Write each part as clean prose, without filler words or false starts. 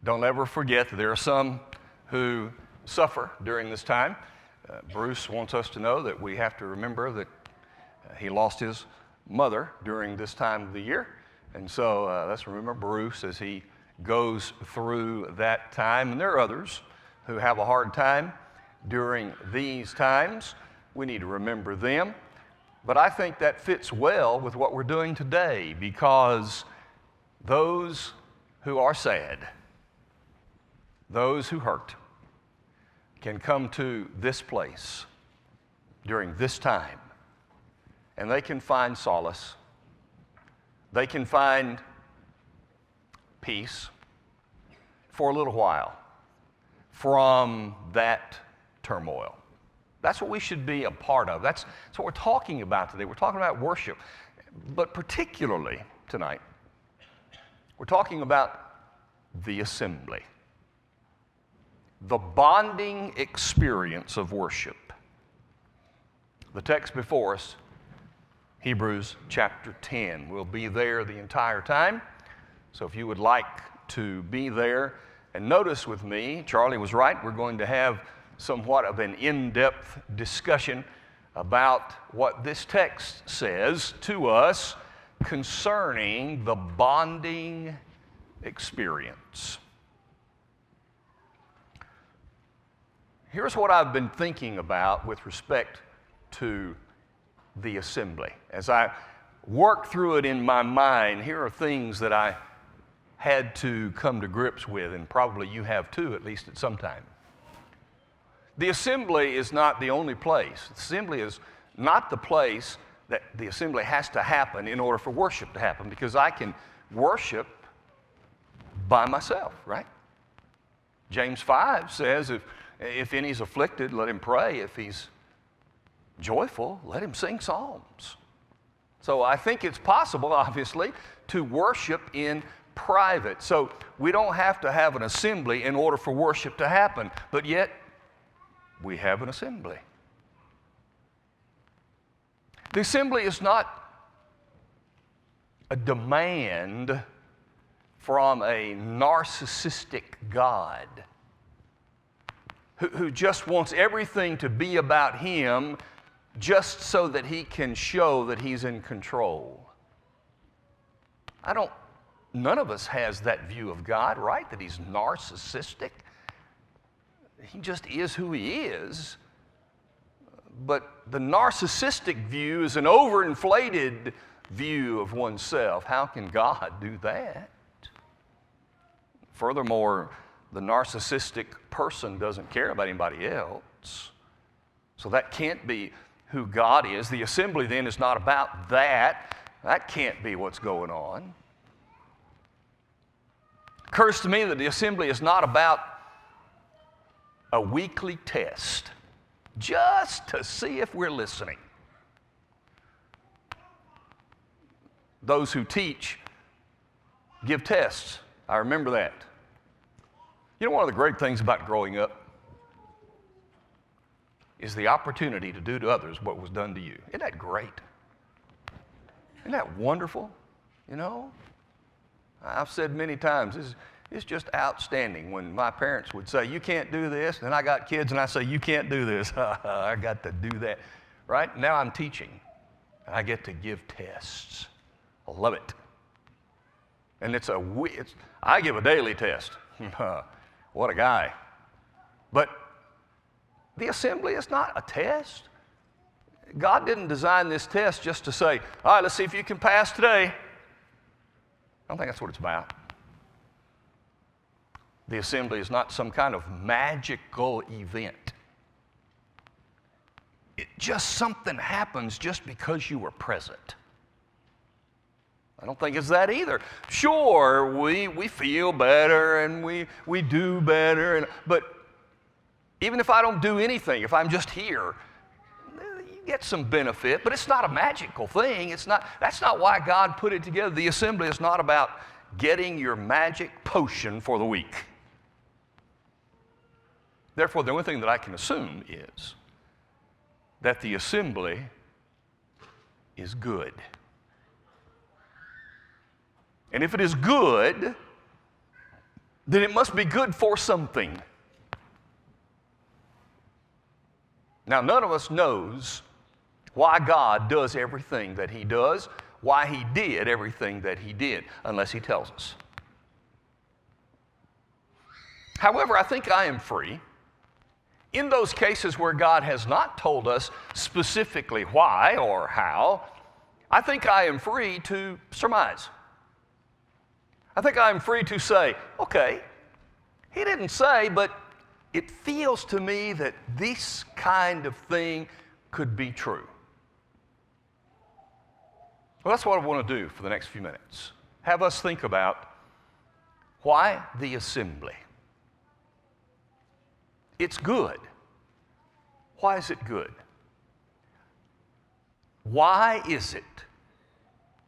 don't ever forget that there are some who suffer during this time. Bruce wants us to know that we have to remember that he lost his mother during this time of the year. And so let's remember Bruce as he goes through that time. And there are others who have a hard time during these times. We need to remember them. But I think that fits well with what we're doing today, because those who are sad, those who hurt, can come to this place during this time, and they can find solace. They can find peace for a little while from that turmoil. That's what we should be a part of. That's what we're talking about today. We're talking about worship, but particularly tonight, we're talking about the assembly, the bonding experience of worship. The text before us, Hebrews chapter 10. We'll be there the entire time. So if you would like to be there, and notice with me, Charlie was right, we're going to have somewhat of an in-depth discussion about what this text says to us concerning the bonding experience. Here's what I've been thinking about with respect to the assembly. As I work through it in my mind, here are things that I had to come to grips with, and probably you have too, at least at some time. The assembly is not the only place. The assembly is not the place that the assembly has to happen in order for worship to happen, because I can worship by myself, right? James 5 says, if any's afflicted, let him pray. If he's joyful, let him sing psalms. So I think it's possible, obviously, to worship in private. So we don't have to have an assembly in order for worship to happen, but yet we have an assembly. The assembly is not a demand from a narcissistic God who just wants everything to be about him just so that he can show that he's in control. None of us has that view of God, right? That he's narcissistic. He just is who he is. But the narcissistic view is an overinflated view of oneself. How can God do that? Furthermore, the narcissistic person doesn't care about anybody else. So that can't be who God is. The assembly then is not about that. That can't be what's going on. It occurs to me that the assembly is not about a weekly test just to see if we're listening. Those who teach give tests. I remember that. You know, one of the great things about growing up is the opportunity to do to others what was done to you. Isn't that great? Isn't that wonderful? You know? I've said many times, it's just outstanding when my parents would say, you can't do this, and I got kids and I say, you can't do this. I got to do that. Right? Now I'm teaching. I get to give tests. I love it. And I give a daily test. What a guy. But the assembly is not a test. God didn't design this test just to say, all right, let's see if you can pass today. I don't think that's what it's about. The assembly is not some kind of magical event. Something happens just because you were present. I don't think it's that either. Sure, we feel better and we do better, but even if I don't do anything, if I'm just here, you get some benefit, but it's not a magical thing. That's not why God put it together. The assembly is not about getting your magic potion for the week. Therefore, the only thing that I can assume is that the assembly is good. And if it is good, then it must be good for something. Now, none of us knows why God does everything that He does, why He did everything that He did, unless He tells us. However, I think I am free in those cases where God has not told us specifically why or how. I think I am free to surmise. I think I am free to say, okay, He didn't say, but it feels to me that this kind of thing could be true. Well, that's what I want to do for the next few minutes. Have us think about why the assembly. It's good. Why is it good? Why is it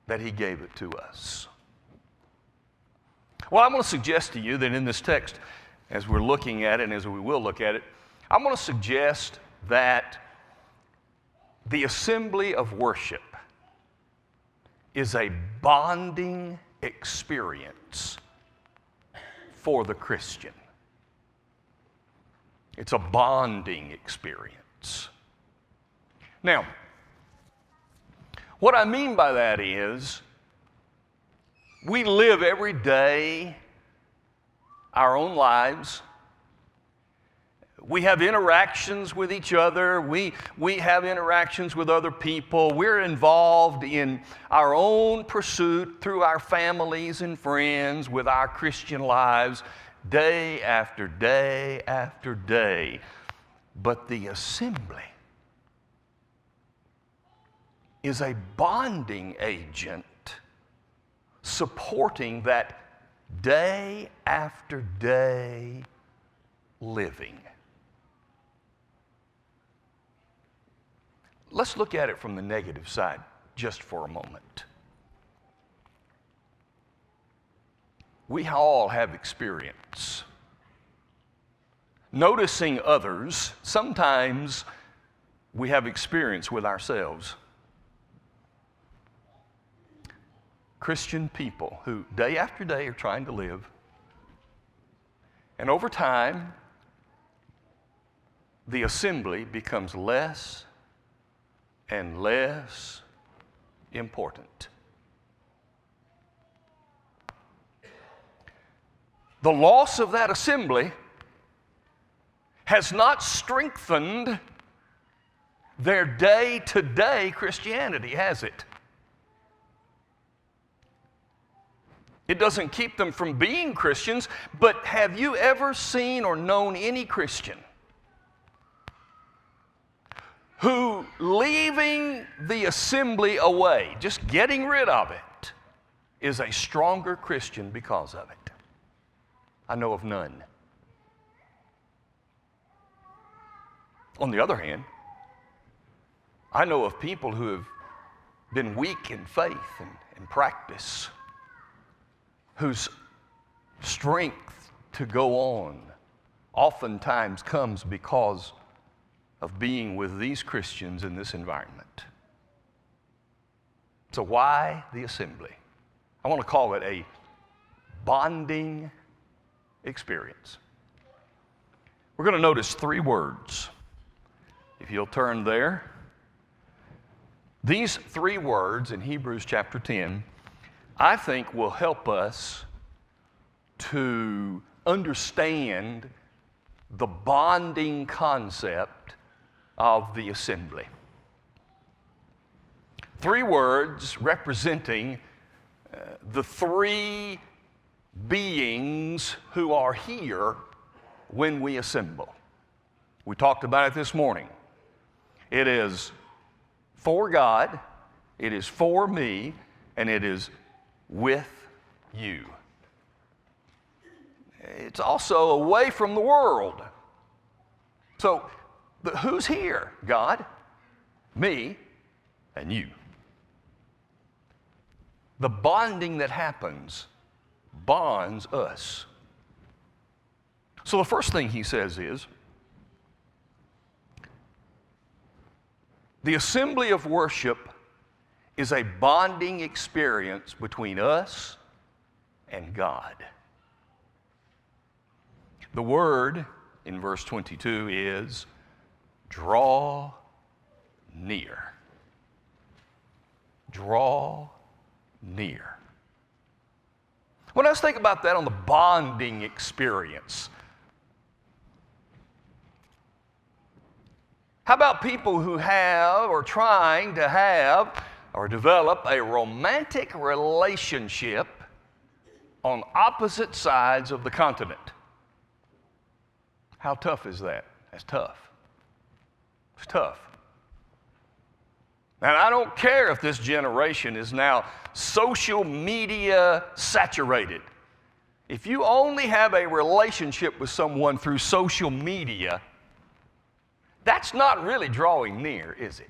that He gave it to us? Well, I'm going to suggest to you that in this text, as we're looking at it and as we will look at it, I'm going to suggest that the assembly of worship is a bonding experience for the Christian. It's a bonding experience. Now, what I mean by that is we live every day our own lives. We have interactions with each other. We have interactions with other people. We're involved in our own pursuit through our families and friends with our Christian lives day after day after day. But the assembly is a bonding agent supporting that day after day living. Let's look at it from the negative side just for a moment. We all have experience noticing others. Sometimes we have experience with ourselves. Christian people who day after day are trying to live, and over time, the assembly becomes less and less important. The loss of that assembly has not strengthened their day-to-day Christianity, has it? It doesn't keep them from being Christians, but have you ever seen or known any Christian who, leaving the assembly away, just getting rid of it, is a stronger Christian because of it? I know of none. On the other hand, I know of people who have been weak in faith and practice, whose strength to go on oftentimes comes because of being with these Christians in this environment. So why the assembly? I want to call it a bonding experience. We're going to notice three words. If you'll turn there. These three words in Hebrews chapter 10, I think will help us to understand the bonding concept of the assembly. Three words representing the three beings who are here when we assemble. We talked about it this morning. It is for God, it is for me, and it is with you. It's also away from the world. So, who's here? God, me, and you. The bonding that happens bonds us. So the first thing he says is, the assembly of worship is a bonding experience between us and God. The word in verse 22 is draw near. Draw near. When I think about that on the bonding experience, how about people who have or trying to have or develop a romantic relationship on opposite sides of the continent? How tough is that? That's tough. It's tough. And I don't care if this generation is now social media saturated. If you only have a relationship with someone through social media, that's not really drawing near, is it?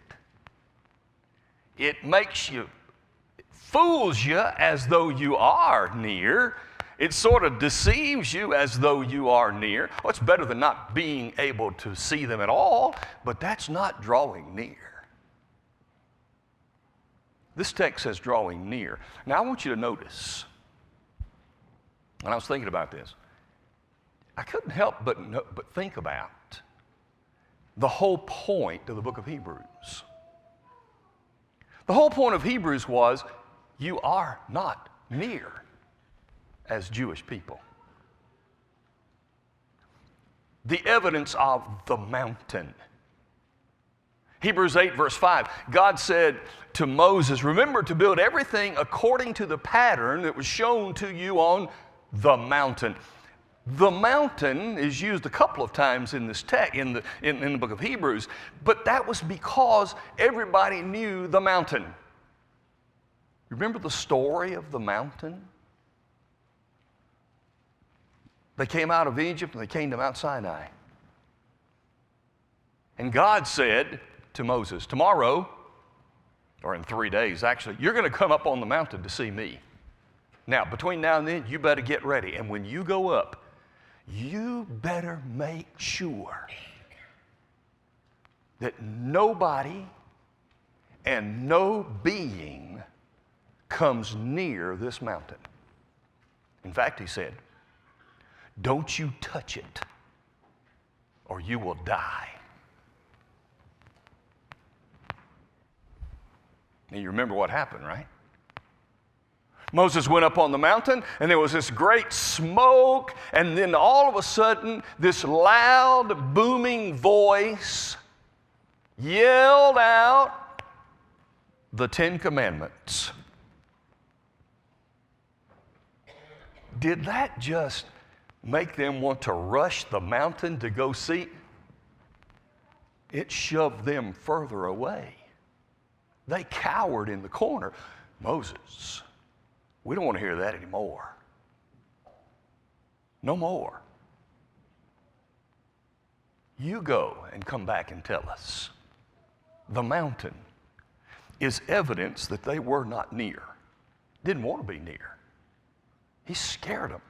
It fools you as though you are near. It sort of deceives you as though you are near. Well, it's better than not being able to see them at all, but that's not drawing near. This text says drawing near. Now, I want you to notice, when I was thinking about this, I couldn't help but think about the whole point of the book of Hebrews. The whole point of Hebrews was, you are not near as Jewish people. The evidence of the mountain. Hebrews 8, verse 5, God said to Moses, remember to build everything according to the pattern that was shown to you on the mountain. The mountain is used a couple of times in this text, in the book of Hebrews, but that was because everybody knew the mountain. Remember the story of the mountain? They came out of Egypt and they came to Mount Sinai. And God said to Moses, tomorrow, or in 3 days actually, you're going to come up on the mountain to see me. Now, between now and then, you better get ready. And when you go up, you better make sure that nobody and no being comes near this mountain. In fact, he said, don't you touch it or you will die. And you remember what happened, right? Moses went up on the mountain, and there was this great smoke, and then all of a sudden, this loud, booming voice yelled out the 10 Commandments. Did that just make them want to rush the mountain to go see? It shoved them further away. They cowered in the corner. Moses, we don't want to hear that anymore. No more. You go and come back and tell us. The mountain is evidence that they were not near. Didn't want to be near. He scared them.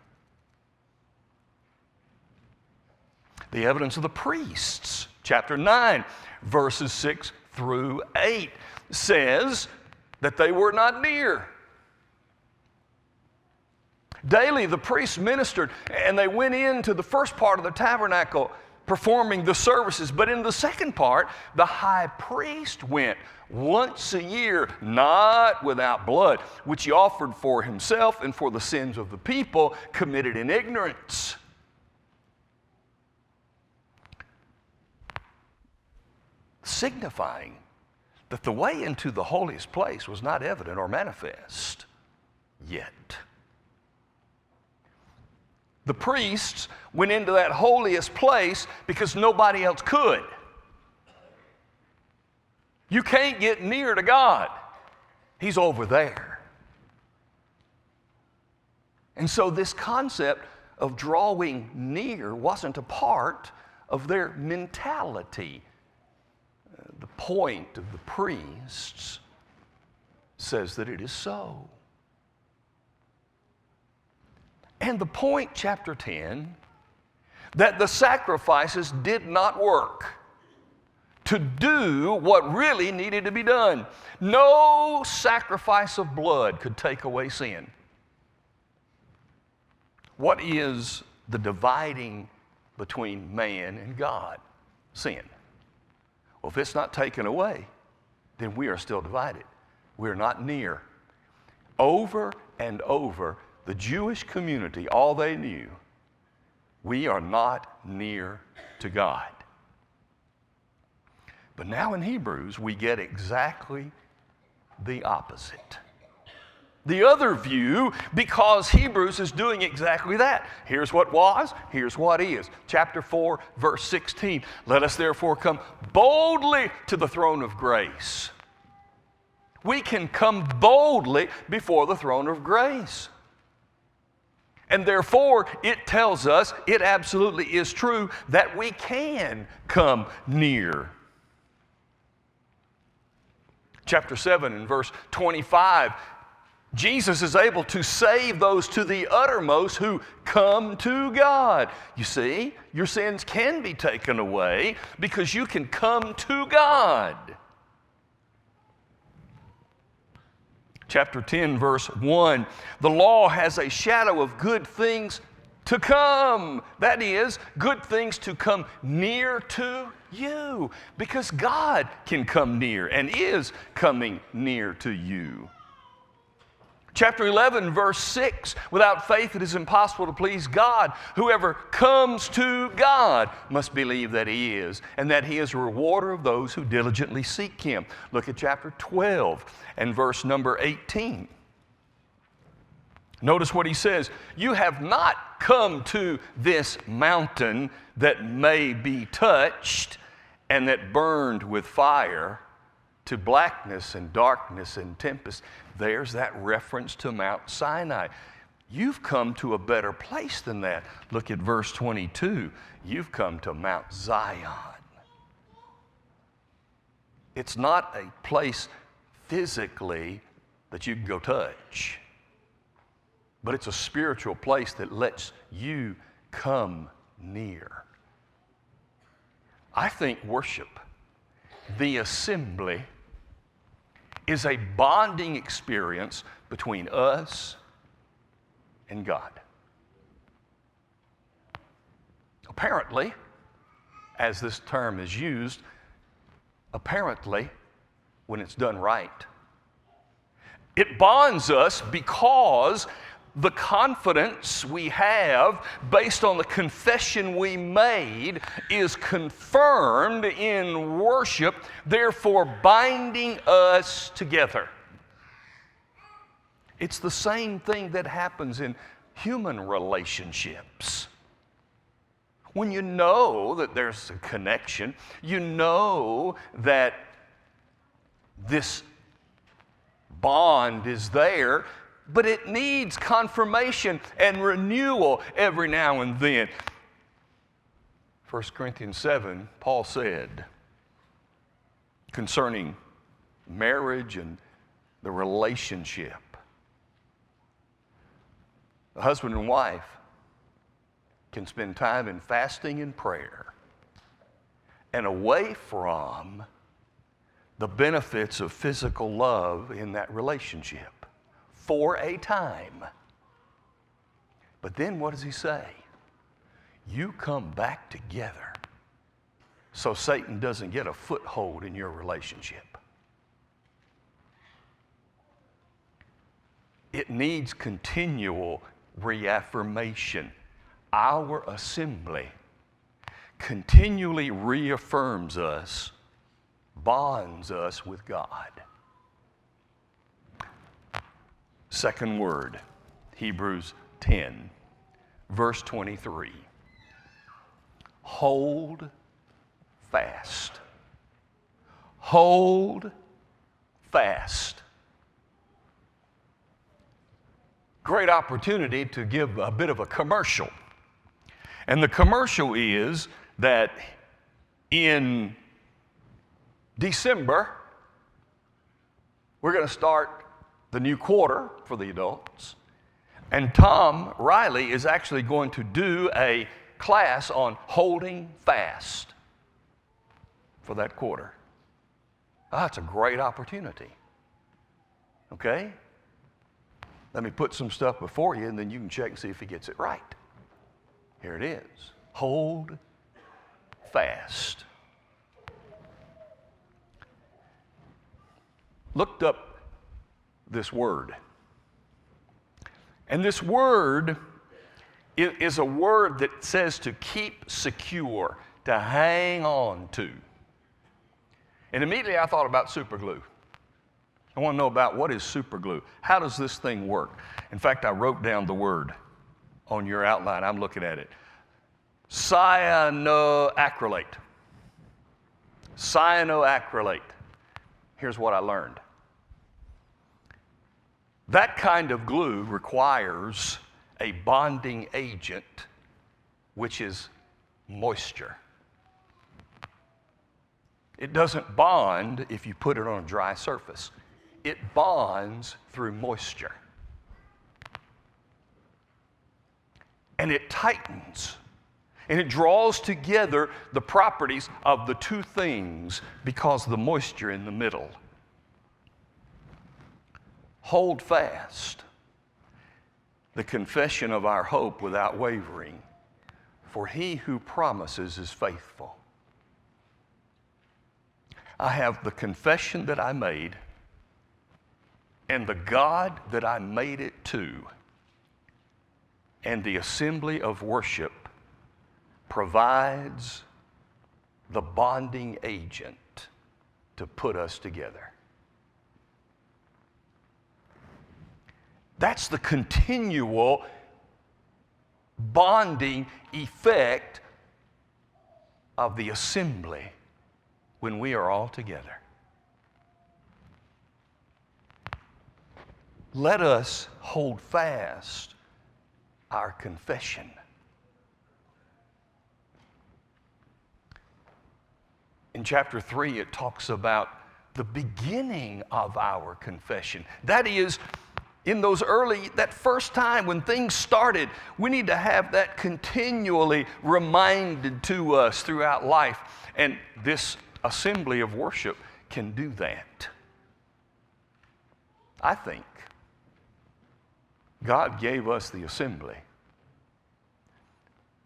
The evidence of the priests, chapter 9, verses 6 through 8, says that they were not near. Daily the priests ministered, and they went into the first part of the tabernacle performing the services. But in the second part, the high priest went once a year, not without blood, which he offered for himself and for the sins of the people committed in ignorance. Signifying that the way into the holiest place was not evident or manifest yet. The priests went into that holiest place because nobody else could. You can't get near to God. He's over there. And so this concept of drawing near wasn't a part of their mentality. The point of the priests says that it is so. And the point, chapter 10, that the sacrifices did not work to do what really needed to be done. No sacrifice of blood could take away sin. What is the dividing between man and God, sin. Well, if it's not taken away, then we are still divided. We're not near. Over and over, the Jewish community, all they knew, we are not near to God. But now in Hebrews, we get exactly the opposite. The other view, because Hebrews is doing exactly that. Here's what was, here's what is. Chapter 4, verse 16. Let us therefore come boldly to the throne of grace. We can come boldly before the throne of grace. And therefore, it tells us, it absolutely is true, that we can come near. Chapter 7 and verse 25, Jesus is able to save those to the uttermost who come to God. You see, your sins can be taken away because you can come to God. Chapter 10, verse 1, the law has a shadow of good things to come. That is, good things to come near to you, because God can come near and is coming near to you. Chapter 11, verse 6, without faith it is impossible to please God. Whoever comes to God must believe that He is, and that He is a rewarder of those who diligently seek Him. Look at chapter 12 and verse number 18. Notice what he says. You have not come to this mountain that may be touched and that burned with fire, to blackness and darkness and tempest. There's that reference to Mount Sinai. You've come to a better place than that. Look at verse 22. You've come to Mount Zion. It's not a place physically that you can go touch, but it's a spiritual place that lets you come near. I think worship, the assembly, is a bonding experience between us and God. Apparently, as this term is used, apparently, when it's done right, it bonds us because the confidence we have based on the confession we made is confirmed in worship, therefore binding us together. It's the same thing that happens in human relationships. When you know that there's a connection, you know that this bond is there, but it needs confirmation and renewal every now and then. 1 Corinthians 7, Paul said concerning marriage and the relationship, the husband and wife can spend time in fasting and prayer and away from the benefits of physical love in that relationship for a time. But then what does he say? You come back together so Satan doesn't get a foothold in your relationship. It needs continual reaffirmation. Our assembly continually reaffirms us, bonds us with God. Second word, Hebrews 10, verse 23. Hold fast. Hold fast. Great opportunity to give a bit of a commercial. And the commercial is that in December, we're going to start the new quarter for the adults. And Tom Riley is actually going to do a class on holding fast for that quarter. That's a great opportunity. Okay? Let me put some stuff before you, and then you can check and see if he gets it right. Here it is. Hold fast. Looked up this word. And this word is a word that says to keep secure, to hang on to. And immediately I thought about super glue. I want to know about what is super glue. How does this thing work? In fact, I wrote down the word on your outline. I'm looking at it. Cyanoacrylate. Cyanoacrylate. Here's what I learned. That kind of glue requires a bonding agent, which is moisture. It doesn't bond if you put it on a dry surface. It bonds through moisture. And it tightens. And it draws together the properties of the two things because of the moisture in the middle. Hold fast the confession of our hope without wavering, for he who promises is faithful. I have the confession that I made and the God that I made it to, and the assembly of worship provides the bonding agent to put us together. That's the continual bonding effect of the assembly when we are all together. Let us hold fast our confession. In chapter 3, it talks about the beginning of our confession. That is, in that first time when things started, we need to have that continually reminded to us throughout life. And this assembly of worship can do that. I think God gave us the assembly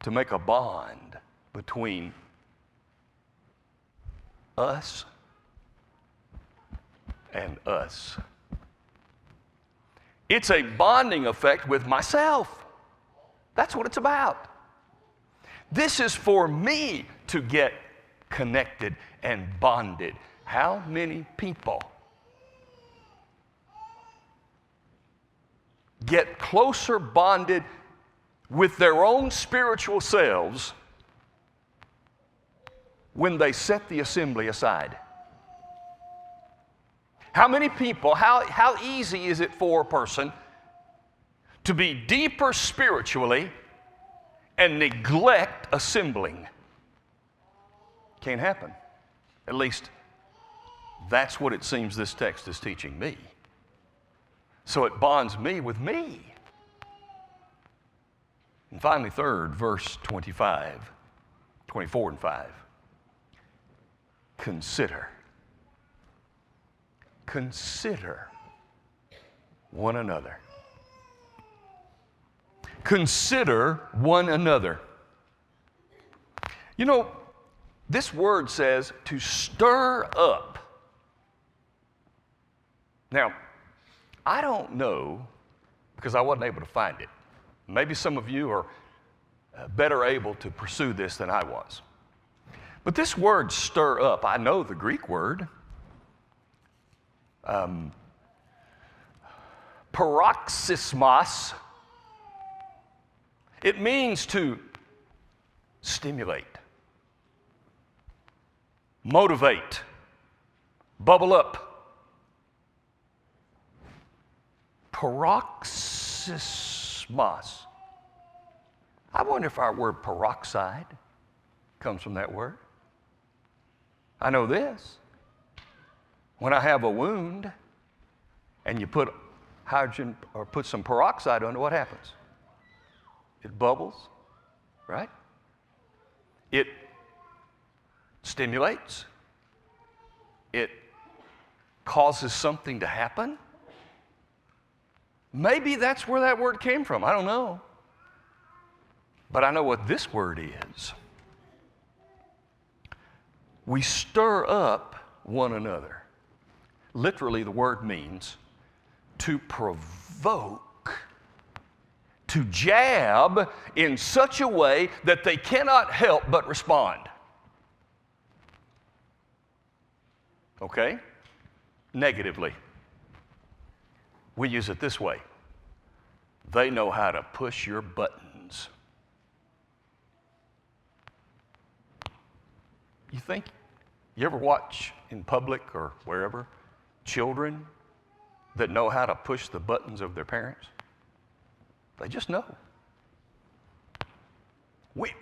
to make a bond between us and us. It's a bonding effect with myself. That's what it's about. This is for me to get connected and bonded. How many people get closer bonded with their own spiritual selves when they set the assembly aside? How many people, how easy is it for a person to be deeper spiritually and neglect assembling? Can't happen. At least that's what it seems this text is teaching me. So it bonds me with me. And finally, third, verse 24 and 5. Consider one another. Consider one another. You know, this word says to stir up. Now, I don't know, because I wasn't able to find it. Maybe some of you are better able to pursue this than I was. But this word stir up, I know the Greek word. Paroxysmos. It means to stimulate, motivate, bubble up. Paroxysmos. I wonder if our word peroxide comes from that word. I know this. When I have a wound and you put hydrogen or put some peroxide on it, what happens? It bubbles, right? It stimulates. It causes something to happen. Maybe that's where that word came from. I don't know. But I know what this word is. We stir up one another. Literally, the word means to provoke, to jab in such a way that they cannot help but respond. Okay? Negatively. We use it this way. They know how to push your buttons. You ever watch in public or wherever children that know how to push the buttons of their parents? They just know.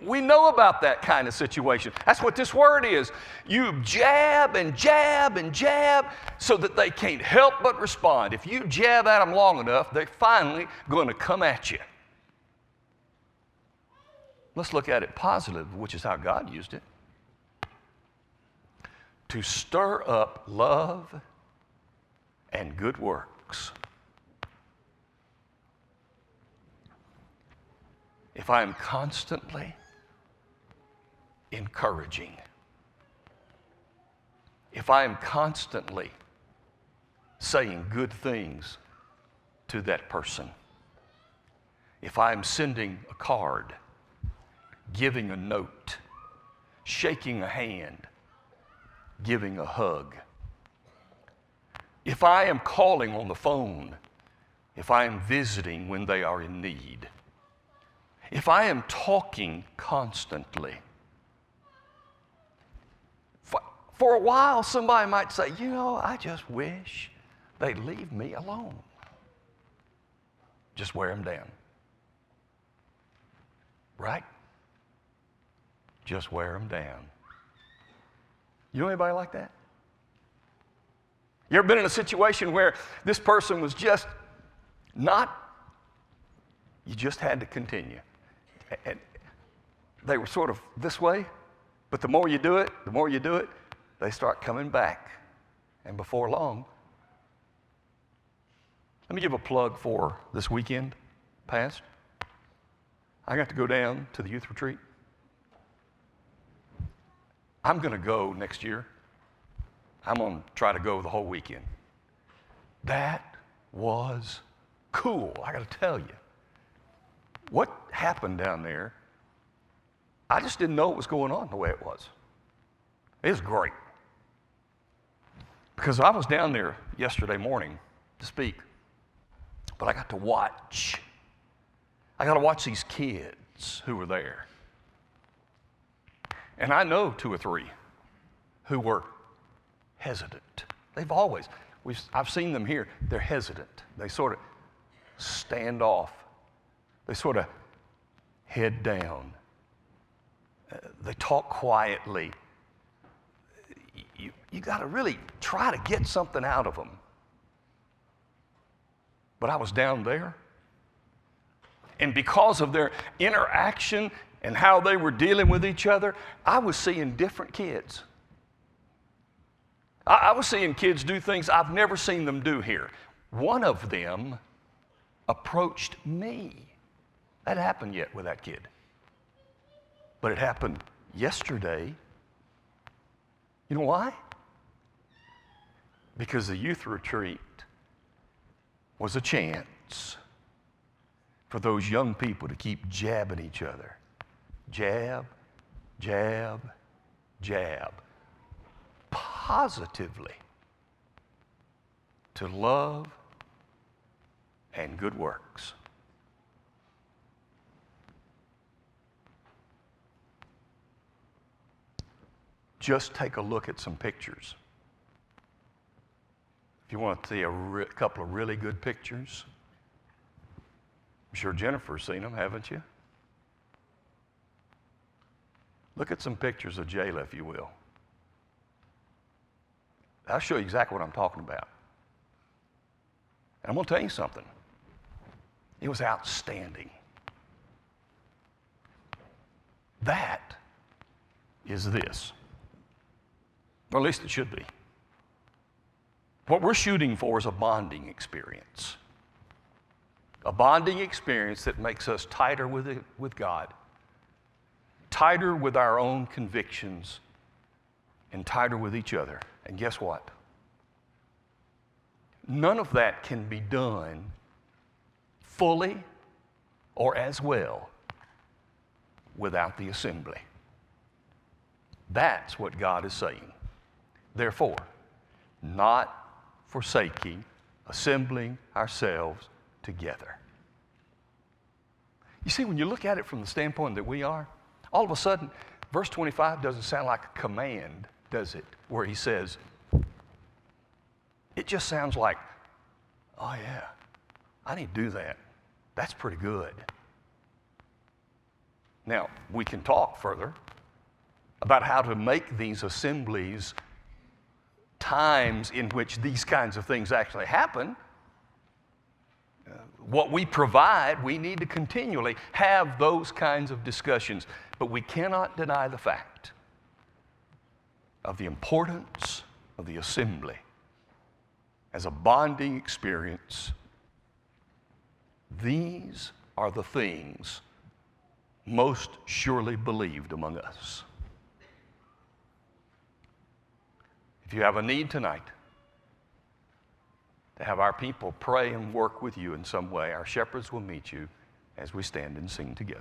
We know about that kind of situation. That's what this word is. You jab and jab and jab so that they can't help but respond. If you jab at them long enough, they're finally going to come at you. Let's look at it positive, which is how God used it. To stir up love and good works. If I am constantly encouraging, if I am constantly saying good things to that person, if I am sending a card, giving a note, shaking a hand, giving a hug, if I am calling on the phone, if I am visiting when they are in need, if I am talking constantly, for a while somebody might say, I just wish they'd leave me alone. Just wear them down. Right? Just wear them down. You know anybody like that? You ever been in a situation where this person was just not, you just had to continue? And they were sort of this way, but the more you do it, they start coming back. And before long, let me give a plug for this weekend past. I got to go down to the youth retreat. I'm going to go next year. I'm going to try to go the whole weekend. That was cool, I got to tell you. What happened down there, I just didn't know what was going on the way it was. It was great. Because I was down there yesterday morning to speak, but I got to watch. I got to watch these kids who were there. And I know 2 or 3 who were hesitant. I've seen them here, they're hesitant. They sort of stand off. They sort of head down. They talk quietly. You got to really try to get something out of them. But I was down there, and because of their interaction and how they were dealing with each other, I was seeing different kids. I was seeing kids do things I've never seen them do here. One of them approached me. That happened yet with that kid. But it happened yesterday. You know why? Because the youth retreat was a chance for those young people to keep jabbing each other. Jab, jab, jab. Positively to love and good works. Just take a look at some pictures. If you want to see a couple of really good pictures, I'm sure Jennifer's seen them, haven't you? Look at some pictures of Jayla, if you will. I'll show you exactly what I'm talking about. And I'm going to tell you something. It was outstanding. That is this. Or at least it should be. What we're shooting for is a bonding experience. A bonding experience that makes us tighter with God tighter with our own convictions and tighter with each other. And guess what? None of that can be done fully or as well without the assembly. That's what God is saying. Therefore, not forsaking, assembling ourselves together. You see, when you look at it from the standpoint that we are, all of a sudden, verse 25 doesn't sound like a command, does it? Where he says, it just sounds like, oh yeah, I need to do that. That's pretty good. Now, we can talk further about how to make these assemblies times in which these kinds of things actually happen. What we provide, we need to continually have those kinds of discussions. But we cannot deny the fact of the importance of the assembly as a bonding experience. These are the things most surely believed among us. If you have a need tonight to have our people pray and work with you in some way, our shepherds will meet you as we stand and sing together.